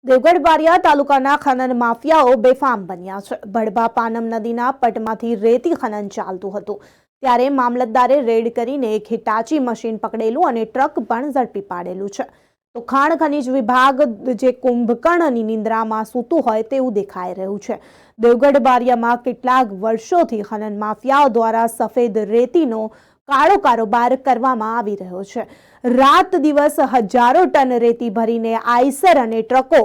દેવગઢ બારિયા તાલુકાના ખનન માફિયાઓ બેફામ બન્યા છે। ભડભા પાનમ નદીના પટમાંથી રેતી ખનન ચાલતું હતું ત્યારે મામલતદારે રેડ કરીને એક હિટાચી મશીન પકડેલું અને ટ્રક પણ ઝડપી પાડેલું છે। તો ખાણ ખનીજ વિભાગ જે કુંભકર્ણની નિંદ્રામાં સૂતું હોય તેવું દેખાઈ રહ્યું છે। દેવગઢ બારિયામાં કેટલાક વર્ષોથી ખનન માફિયાઓ દ્વારા સફેદ રેતીનો કાળો કારોબાર કરવામાં આવી રહ્યો છે। રાત દિવસ હજારો ટન રેતી ભરીને આઈસર અને ટ્રકો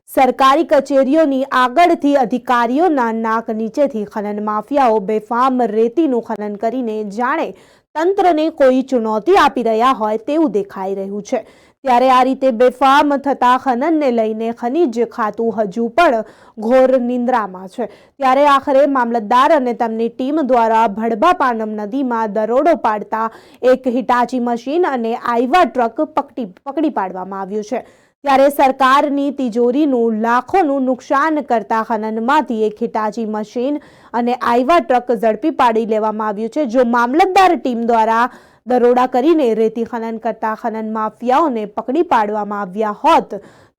સરકારી કચેરીઓની આગળથી અધિકારીઓના નાક નીચેથી ખનન માફિયાઓ બેફામ રેતીનું ખનન કરીને જાણે તંત્રને કોઈ ચુનૌતી આપી રહ્યા હોય તેવું દેખાઈ રહ્યું છે। ત્યારે આ રીતે બેફામ થતા ખનનને લઈને ખનીજ ખાતું હજુ પણ ઘોર નિંદ્રામાં છે। ત્યારે આખરે મામલતદાર અને તેમની ટીમ દ્વારા ભડભા પાનમ નદીમાં દરોડો પાડતા એક હિટાચી મશીન અને આઈવા ટ્રક પકડી પાડવામાં આવ્યું છે। ત્યારે સરકારની તિજોરીનું લાખોનું નુકસાન કરતા ખનનમાંથી એક હિટાચી મશીન અને આઈવા ટ્રક ઝડપી પાડી લેવામાં આવ્યું છે। જો મામલતદાર ટીમ દ્વારા દરોડા કરીને રેતી ખનન કરતા ખનન માફિયાઓને પકડી પાડવામાં આવ્યા હોત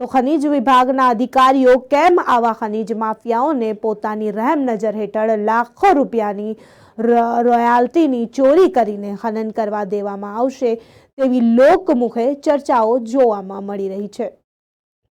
તો ખનીજ વિભાગના અધિકારીઓ કેમ આવા ખનીજ માફિયાઓને પોતાની રહેમ નજર હેઠળ લાખો રૂપિયાની રોયલ્ટીની ચોરી કરીને ખનન કરવા દેવામાં આવશે તેવી લોકમુખે ચર્ચાઓ જોવામાં મળી રહી છે।